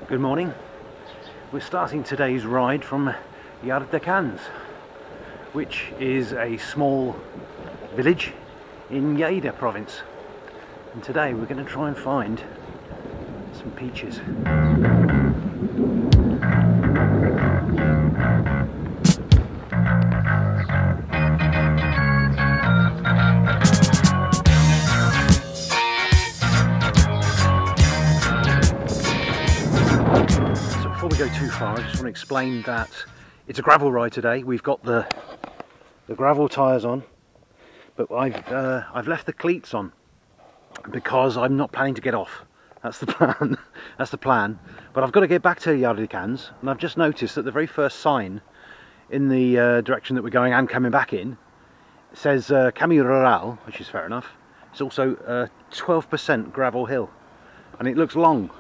Good morning. We're starting today's ride from Visigoths, which is a small village in Lleida province. And today we're going to try and find some peaches. Before we go too far, I just want to explain that it's a gravel ride today. We've got the gravel tyres on, but I've left the cleats on because I'm not planning to get off. That's the plan. That's the plan. But I've got to get back to Visigoths, and I've just noticed that the very first sign in the direction that we're going and coming back in says Camino Rural, which is fair enough. It's also 12% gravel hill, and it looks long.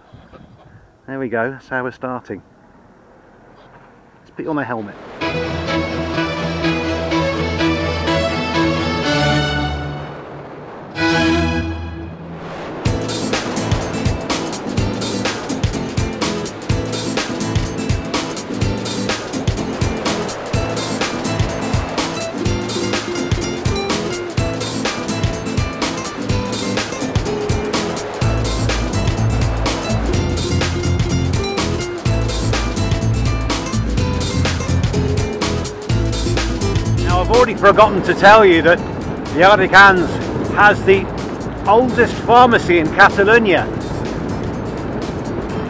There we go, that's how we're starting. Let's put you on the helmet. I've already forgotten to tell you that Visigoths has the oldest pharmacy in Catalonia.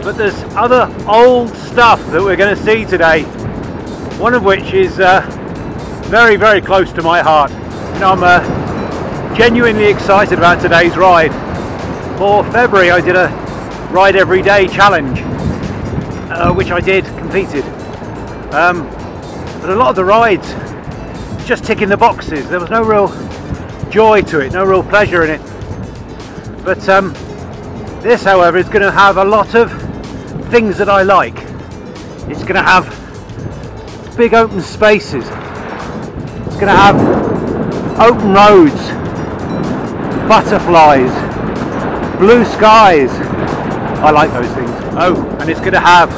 But there's other old stuff that we're going to see today, one of which is very, very close to my heart. You know, I'm genuinely excited about today's ride. For February I did a ride every day challenge, which I completed. But a lot of the rides, just ticking the boxes. There was no real joy to it, no real pleasure in it. But this, however, is going to have a lot of things that I like. It's going to have big open spaces. It's going to have open roads, butterflies, blue skies. I like those things. Oh, and it's going to have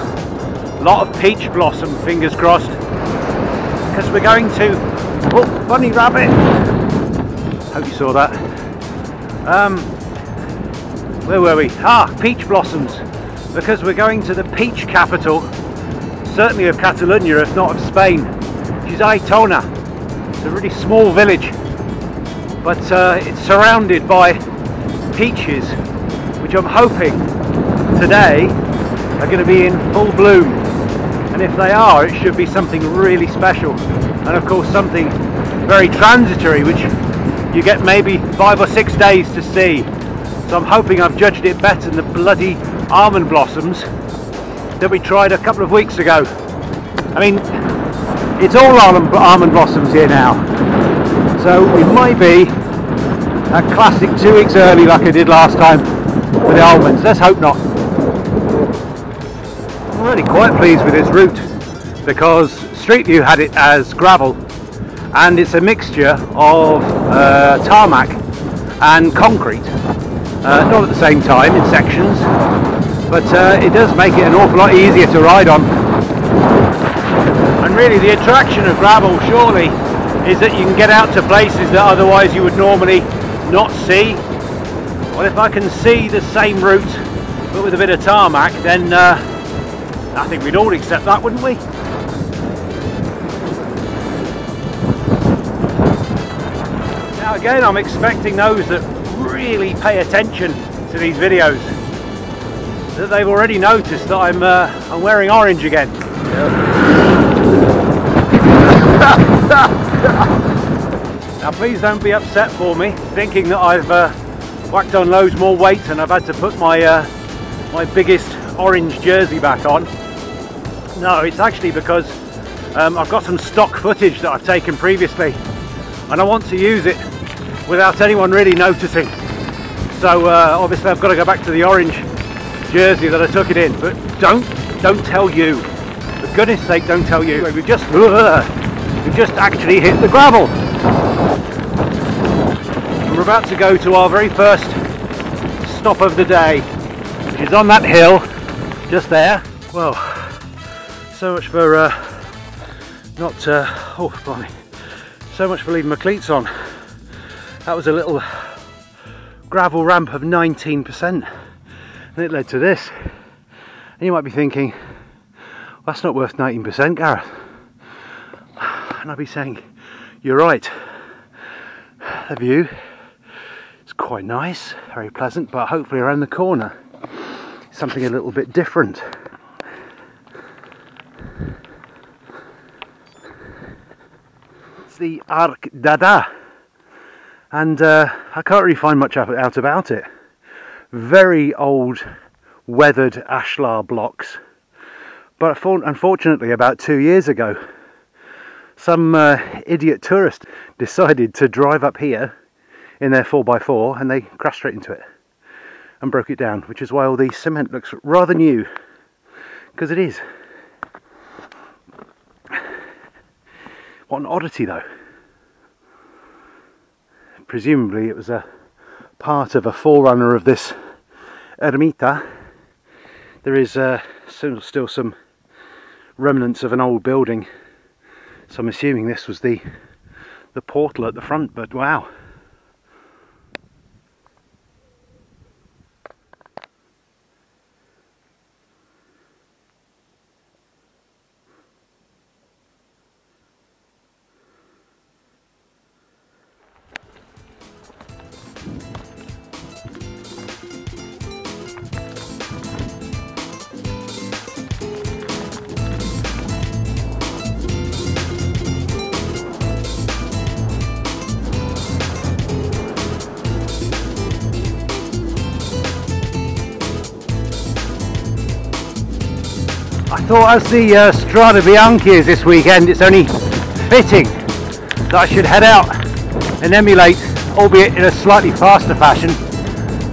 a lot of peach blossom, fingers crossed, because we're going to... Oh, bunny rabbit! Hope you saw that. Where were we? Peach blossoms. Because we're going to the peach capital, certainly of Catalonia, if not of Spain, which is Aitona. It's a really small village, but it's surrounded by peaches, which I'm hoping today are going to be in full bloom. And if they are, it should be something really special. And of course something very transitory, which you get maybe 5 or 6 days to see. So I'm hoping I've judged it better than the bloody almond blossoms that we tried a couple of weeks ago. I mean, it's all almond blossoms here now, so we might be a classic 2 weeks early like I did last time with the almonds. Let's hope not. I'm really quite pleased with this route, because Street View had it as gravel, and it's a mixture of tarmac and concrete, not at the same time in sections, but it does make it an awful lot easier to ride on. And really the attraction of gravel surely is that you can get out to places that otherwise you would normally not see. Well, if I can see the same route but with a bit of tarmac, then I think we'd all accept that, wouldn't we? Now again, I'm expecting those that really pay attention to these videos that they've already noticed that I'm wearing orange again. Now please don't be upset for me, thinking that I've whacked on loads more weight and I've had to put my my biggest orange jersey back on. No, it's actually because I've got some stock footage that I've taken previously, and I want to use it without anyone really noticing. So obviously I've got to go back to the orange jersey that I took it in. But don't tell you. For goodness sake, don't tell you. We've just actually hit the gravel. And we're about to go to our very first stop of the day, which is on that hill just there. Well, so much for oh blimey, so much for leaving my cleats on. That was a little gravel ramp of 19%, and it led to this. And you might be thinking, well, that's not worth 19%, Gareth. And I'd be saying, you're right. The view is quite nice, very pleasant, but hopefully around the corner something a little bit different. It's the Arc Dada, and I can't really find much out about it. Very old weathered ashlar blocks, but unfortunately about 2 years ago some idiot tourist decided to drive up here in their 4x4 and they crashed straight into it and broke it down, which is why all the cement looks rather new, because it is. What an oddity though. Presumably it was a part of a forerunner of this ermita. There is still some remnants of an old building, so I'm assuming this was the portal at the front, but wow. I thought, as the Strada Bianchi is this weekend, it's only fitting that I should head out and emulate, albeit in a slightly faster fashion,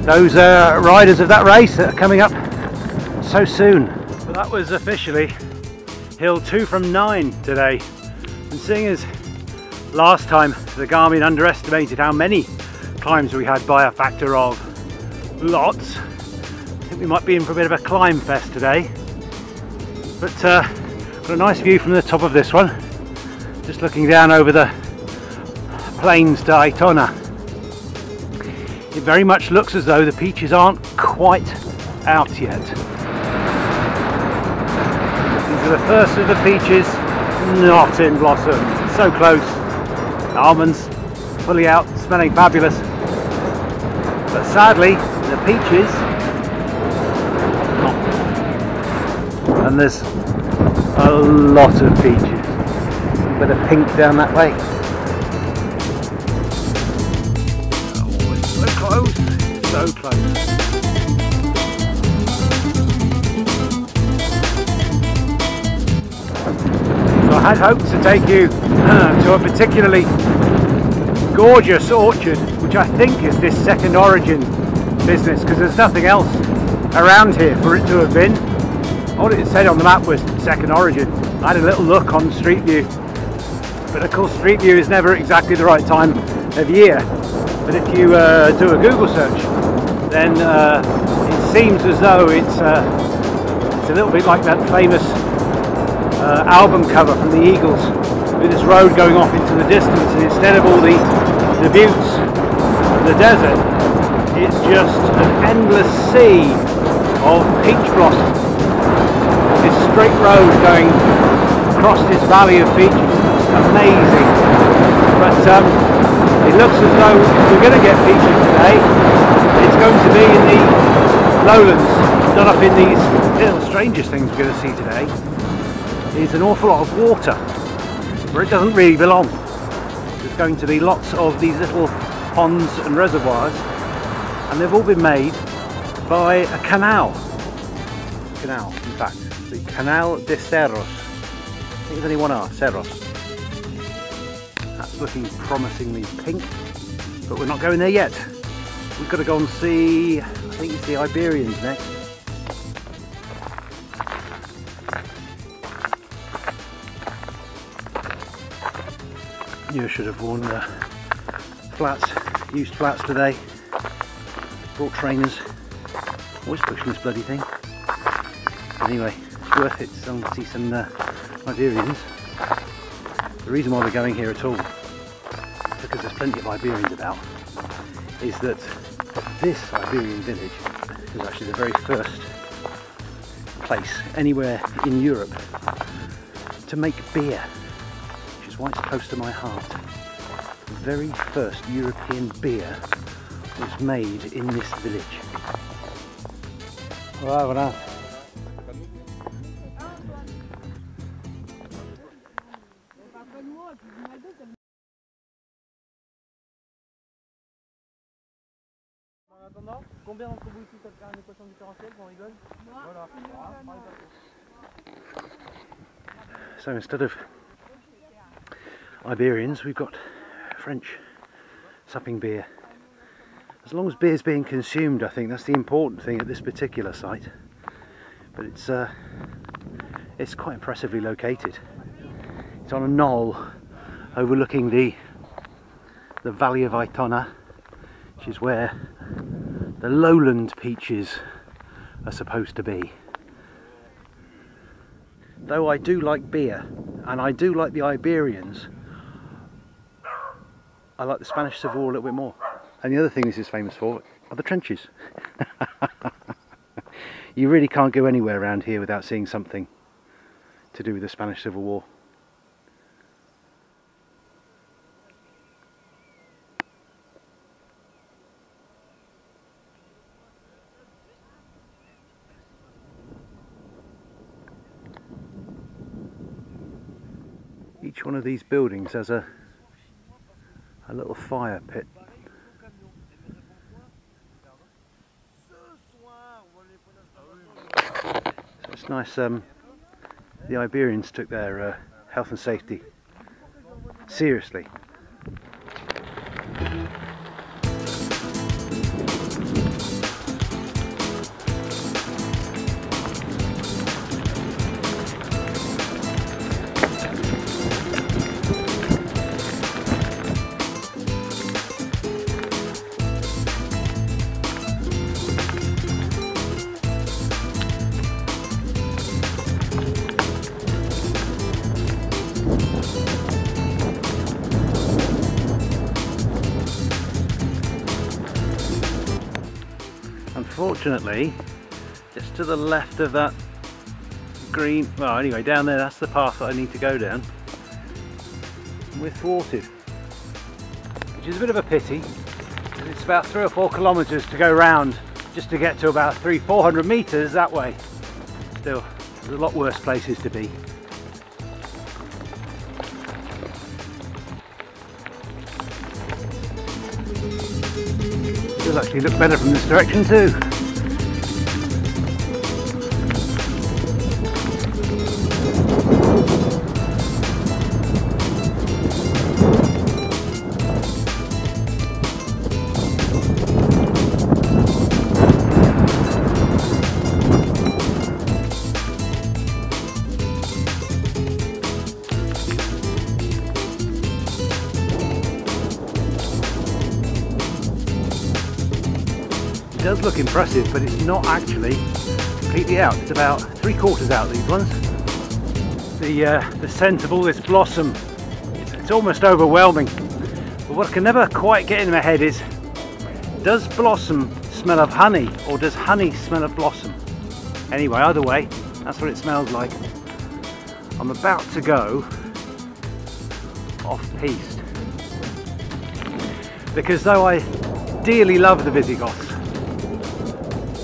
those riders of that race that are coming up so soon. But that was officially hill 2 from 9 today, and seeing as last time the Garmin underestimated how many climbs we had by a factor of lots, I think we might be in for a bit of a climb fest today. But got a nice view from the top of this one, just looking down over the plains to Aitona. It very much looks as though the peaches aren't quite out yet. These are the first of the peaches not in blossom. So close. Almonds fully out, smelling fabulous. But sadly, the peaches not. And there's a lot of peaches. A bit of pink down that way. Oh, it's so close, so close. So I had hoped to take you to a particularly gorgeous orchard, which I think is this Second Origin business, because there's nothing else around here for it to have been. All it said on the map was Second Origin. I had a little look on Street View, but of course Street View is never exactly the right time of year. But if you do a Google search, then it seems as though it's a little bit like that famous album cover from the Eagles, with this road going off into the distance, and instead of all the buttes of the desert, it's just an endless sea of peach blossom. This straight road going across this valley of peaches, amazing. But it looks as though if we're going to get peaches today, it's going to be in the lowlands, not up in these little. Strangest things we're going to see today is an awful lot of water where it doesn't really belong. There's going to be lots of these little ponds and reservoirs, and they've all been made by a canal. Canal, in fact. The Canal de Cerros. I think there's only one R, Cerros. That's looking promisingly pink, but we're not going there yet. We've got to go and see, I think it's the Iberians next. You should have worn flats, used flats today. Brought trainers. Always pushing this bloody thing. Anyway, it's worth it to see some Iberians. The reason why we're going here at all, because there's plenty of Iberians about, is that this Iberian village is actually the very first place anywhere in Europe to make beer, which is why it's close to my heart. The very first European beer was made in this village. Voilà. Combien d'entre vous ici peuvent faire une équation différentielle, on rigole? Voilà. So instead of Iberians, we've got French supping beer. As long as beer's being consumed, I think that's the important thing at this particular site. But it's quite impressively located. It's on a knoll overlooking the Valley of Aitona, which is where the lowland peaches are supposed to be. Though I do like beer, and I do like the Iberians, I like the Spanish Civil War a little bit more. And the other thing this is famous for are the trenches. You really can't go anywhere around here without seeing something to do with the Spanish Civil War. Each one of these buildings has a little fire pit. So it's nice, the Iberians took their health and safety seriously. Unfortunately, just to the left of that green, well anyway, down there, that's the path that I need to go down. We're thwarted, which is a bit of a pity, because it's about 3 or 4 kilometres to go round just to get to about 400 metres that way. Still, there's a lot worse places to be. It does actually look better from this direction too. It does look impressive, but it's not actually completely out. It's about 3/4 out, these ones. The scent of all this blossom, it's almost overwhelming. But what I can never quite get in my head is, does blossom smell of honey, or does honey smell of blossom? Anyway, either way, that's what it smells like. I'm about to go off-piste, because though I dearly love the Visigoths,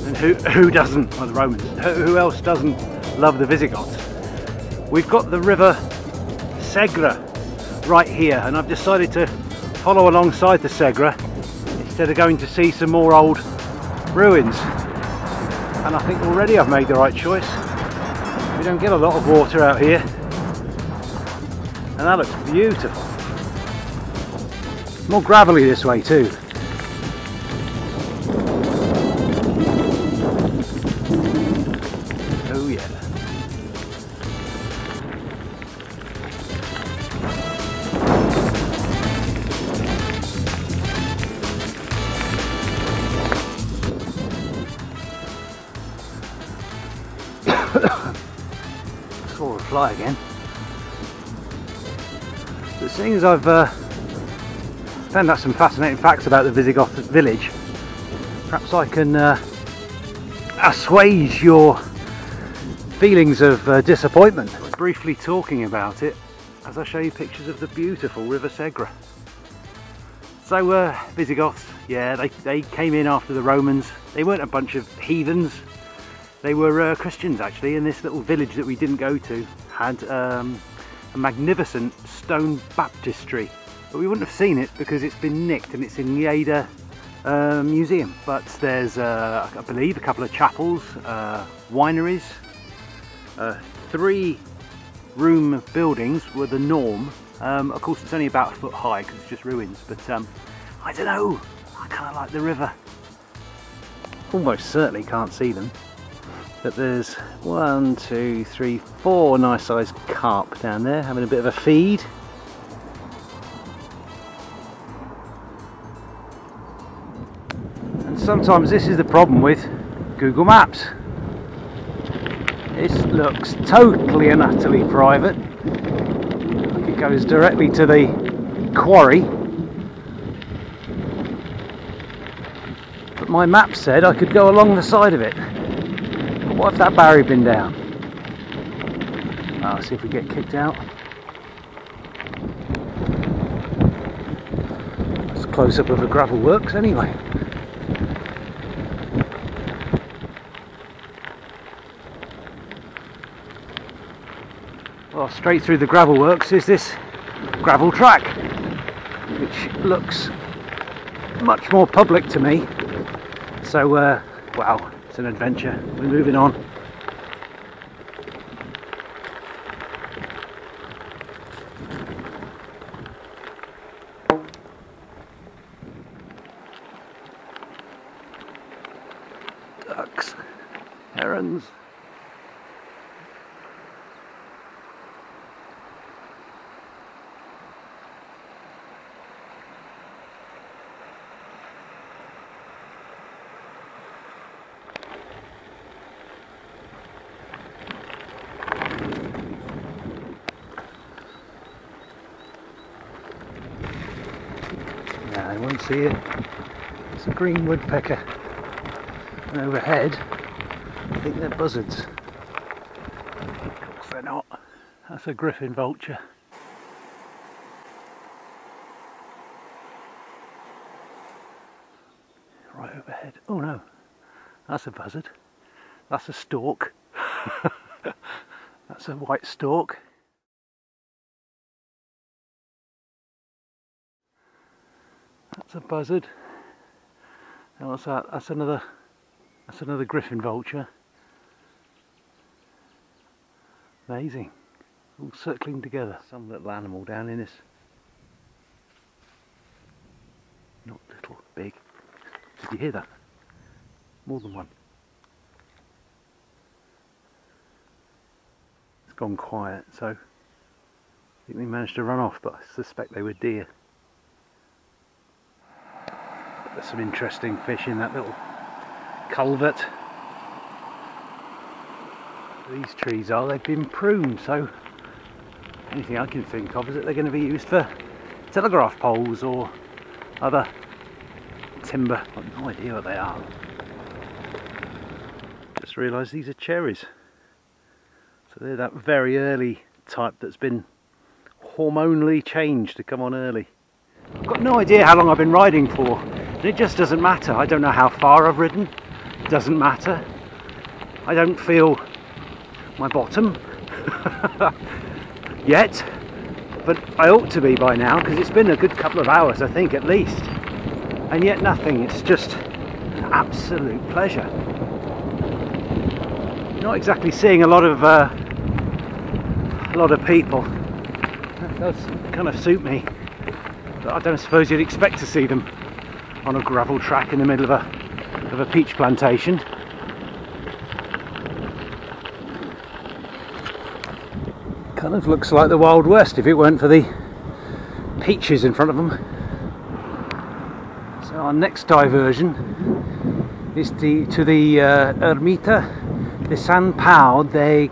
and who doesn't? Well, the Romans. Who else doesn't love the Visigoths? We've got the river Segre right here, and I've decided to follow alongside the Segre instead of going to see some more old ruins. And I think already I've made the right choice. We don't get a lot of water out here, and that looks beautiful. More gravelly this way too. Oh yeah. fly again. But seeing as I've found out some fascinating facts about the Visigoth village, perhaps I can assuage your feelings of disappointment. Briefly talking about it as I show you pictures of the beautiful River Segre. So Visigoths, yeah, they came in after the Romans. They weren't a bunch of heathens. They were Christians actually, and this little village that we didn't go to had a magnificent stone baptistry. But we wouldn't have seen it because it's been nicked and it's in the Ada museum. But there's, I believe, a couple of chapels, wineries, 3-room buildings were the norm. Of course, it's only about a foot high because it's just ruins. But I don't know. I kind of like the river. Almost certainly can't see them. But there's 1, 2, 3, 4 nice sized carp down there having a bit of a feed. And sometimes this is the problem with Google Maps. This looks totally and utterly private. Like it goes directly to the quarry. But my map said I could go along the side of it. But what if that barrier had been down? I'll see if we get kicked out. That's a close up of the gravel works anyway. Well, straight through the gravel works is this gravel track, which looks much more public to me. So, wow, it's an adventure. We're moving on. Ducks, herons. I won't see it. It's a green woodpecker. And overhead, I think they're buzzards. Of course they're not. That's a griffin vulture. Right overhead. Oh no, that's a buzzard. That's a stork. That's a white stork. That's a buzzard. And what's that? That's another griffin vulture. Amazing. All circling together. Some little animal down in this. Not little, big. Did you hear that? More than one. It's gone quiet, so I think they managed to run off, but I suspect they were deer. There's some interesting fish in that little culvert. These trees they've been pruned, so anything I can think of is that they're going to be used for telegraph poles or other timber. I've no idea what they are. Just realised these are cherries. So they're that very early type that's been hormonally changed to come on early. I've got no idea how long I've been riding for. It just doesn't matter. I don't know how far I've ridden. It doesn't matter. I don't feel my bottom yet, but I ought to be by now because it's been a good couple of hours, I think, at least. And yet nothing. It's just an absolute pleasure. Not exactly seeing a lot of people. That does kind of suit me. But I don't suppose you'd expect to see them on a gravel track in the middle of a peach plantation. Kind of looks like the Wild West if it weren't for the peaches in front of them. So our next diversion is to the Ermita de San Pau de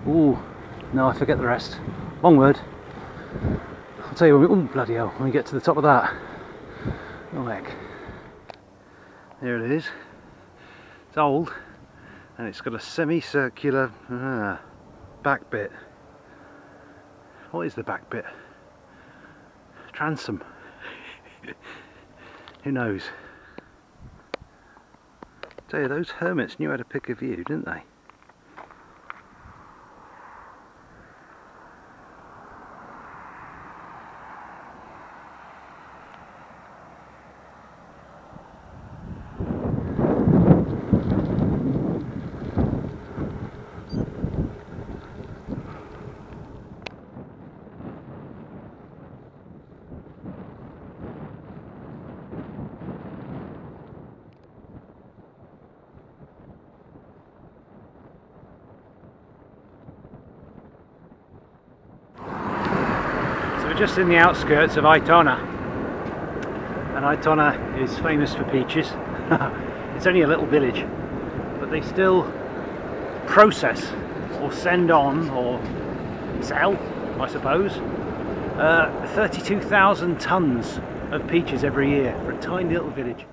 Ooh, no, I forget the rest. Long word. I'll tell you when we, ooh, bloody hell, when we get to the top of that. Oh heck. There it is. It's old, and it's got a semicircular back bit. What is the back bit? Transom. Who knows? Tell you, those hermits knew how to pick a view, didn't they? Just in the outskirts of Aitona, and Aitona is famous for peaches. It's only a little village, but they still process or send on or sell, I suppose, 32,000 tons of peaches every year for a tiny little village.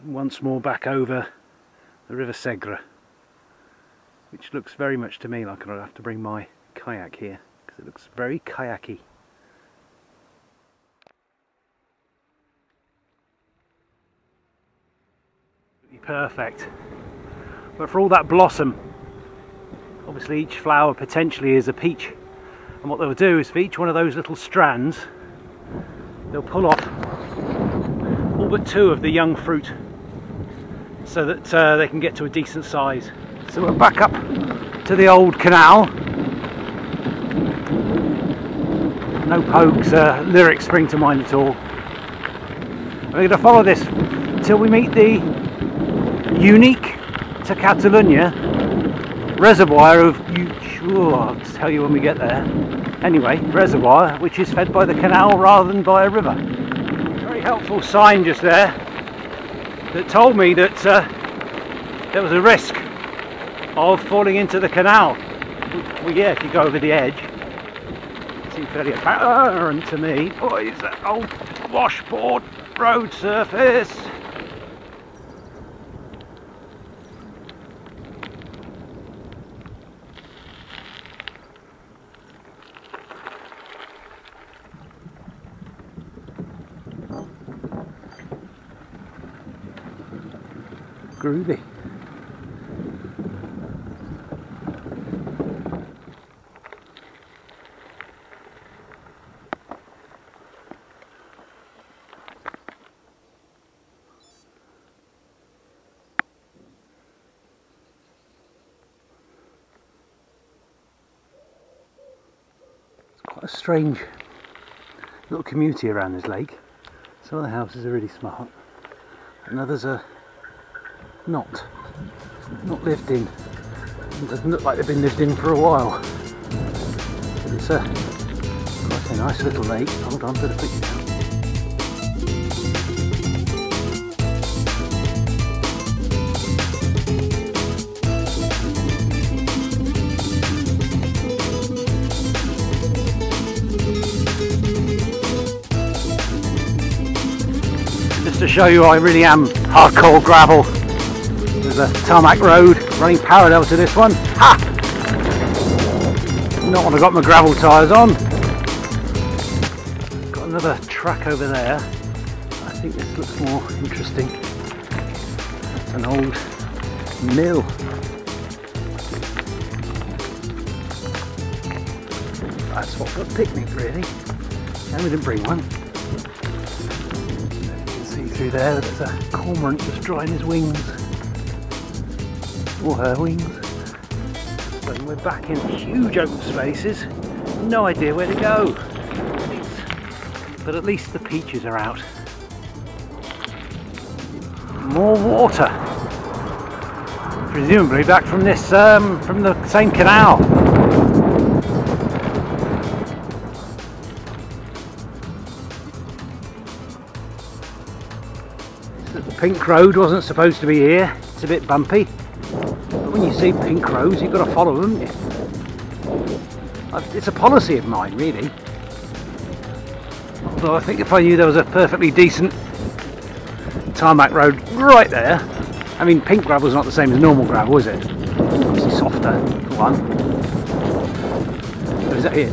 Once more back over the River Segre, which looks very much to me like I'd have to bring my kayak here because it looks very kayaky. Perfect, but for all that blossom, obviously each flower potentially is a peach, and what they'll do is for each one of those little strands they'll pull off all but 2 of the young fruit, so that they can get to a decent size. So we're back up to the old canal. No Pogue's lyrics spring to mind at all. We're going to follow this till we meet the unique to Catalonia reservoir of I'll tell you when we get there. Anyway, reservoir which is fed by the canal rather than by a river. Very helpful sign just there that told me that there was a risk of falling into the canal. Well, yeah, if you go over the edge. It seems fairly apparent to me. Boys, that old washboard road surface. Groovy. It's quite a strange little community around this lake. Some of the houses are really smart, and others are not lived in. It doesn't look like they've been lived in for a while. But it's quite a nice little lake. Hold on, better put you down. Just to show you I really am hardcore gravel. There's a tarmac road running parallel to this one. Ha! Not when I've got my gravel tyres on. Got another track over there. I think this looks more interesting. That's an old mill. That's what for a picnic really. And we didn't bring one. You can see through there that there's a cormorant just drying his wings. Or her wings. So we're back in huge open spaces, no idea where to go. But at least the peaches are out. More water. Presumably back from this, from the same canal. Pink Road wasn't supposed to be here. It's a bit bumpy. But when you see pink roads, you've got to follow them, haven't you? It's a policy of mine, really. Although I think if I knew there was a perfectly decent tarmac road right there. I mean, pink gravel's not the same as normal gravel, is it? Obviously softer, for one. Oh, is that it?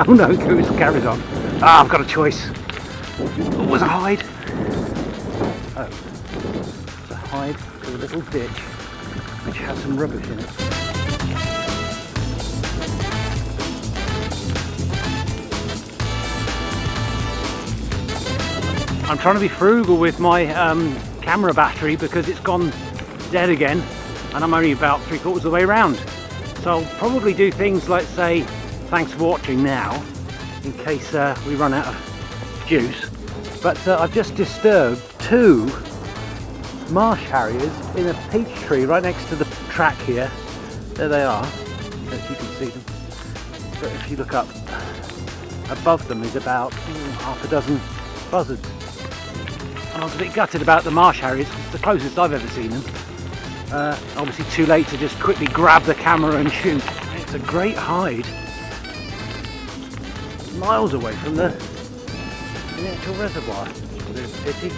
Oh no, it carries on. Ah, I've got a choice. Oh, was a hide. Oh, there's a hide to a little ditch which has some rubbish in it. I'm trying to be frugal with my camera battery because it's gone dead again and I'm only about 3/4 of the way around. So I'll probably do things like say thanks for watching now in case we run out of juice. But I've just disturbed 2 marsh harriers in a peach tree right next to the track here. There they are, if you can see them. But if you look up, above them is about half a dozen buzzards. And I was a bit gutted about the marsh harriers. It's the closest I've ever seen them. Obviously too late to just quickly grab the camera and shoot. It's a great hide. Miles away from the actual reservoir. A bit of a pity.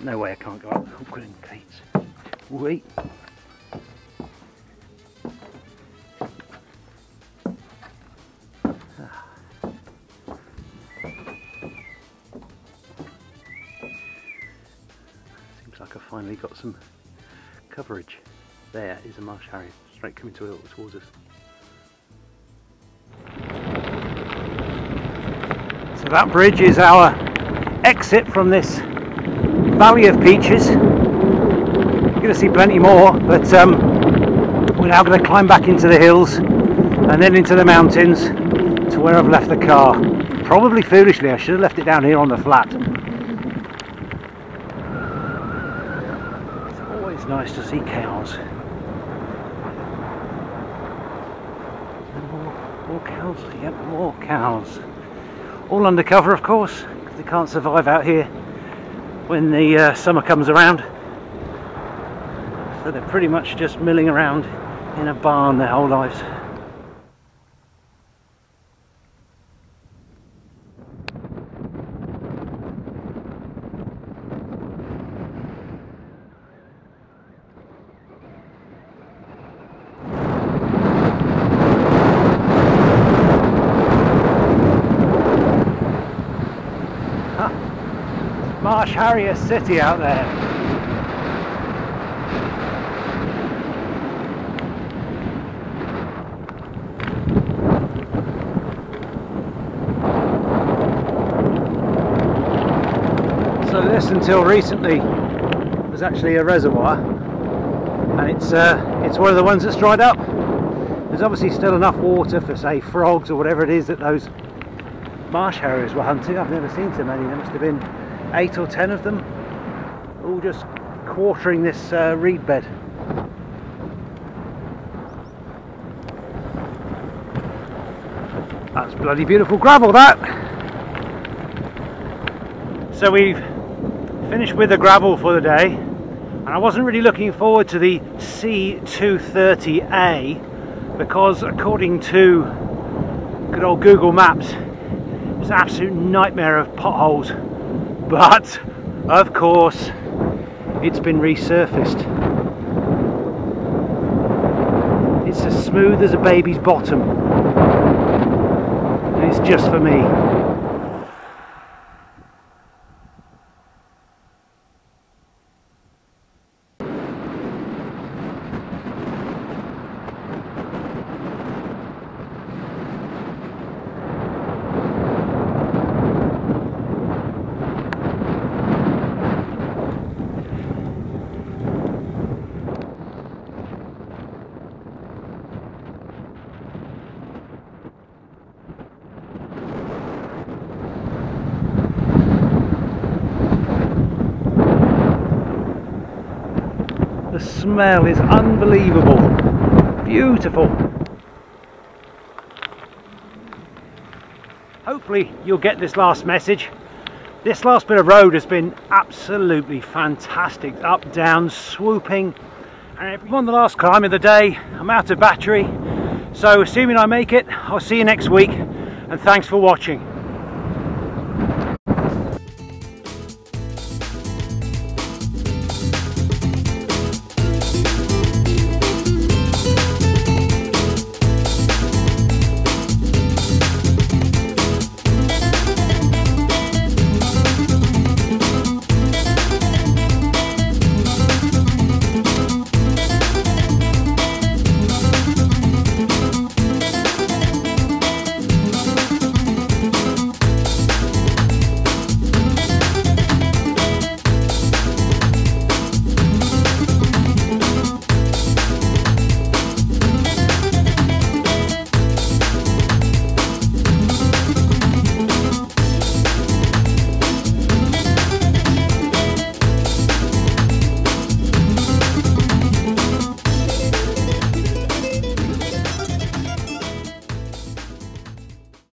No way I can't go up. I'm putting Pete's. Wait. Like I finally got some coverage. There is a marsh harrier straight coming towards us. So that bridge is our exit from this valley of peaches. You're going to see plenty more, but we're now going to climb back into the hills and then into the mountains to where I've left the car. Probably foolishly, I should have left it down here on the flat. Nice to see cows. And more cows, yep, more cows. All undercover, of course, because they can't survive out here when the summer comes around. So they're pretty much just milling around in a barn their whole lives. Marsh Harrier City out there. So this until recently was actually a reservoir, and it's one of the ones that's dried up. There's obviously still enough water for say frogs or whatever it is that those marsh harriers were hunting. I've never seen so many. There must have been 8 or 10 of them, all just quartering this reed bed. That's bloody beautiful gravel, that! So we've finished with the gravel for the day, and I wasn't really looking forward to the C230A because according to good old Google Maps it's an absolute nightmare of potholes. But, of course, it's been resurfaced. It's as smooth as a baby's bottom. And it's just for me. The smell is unbelievable. Beautiful. Hopefully you'll get this last message This last bit of road has been absolutely fantastic. Up, down, swooping. And I'm on the last climb of the day. I'm out of battery. So assuming I make it, I'll see you next week. And thanks for watching.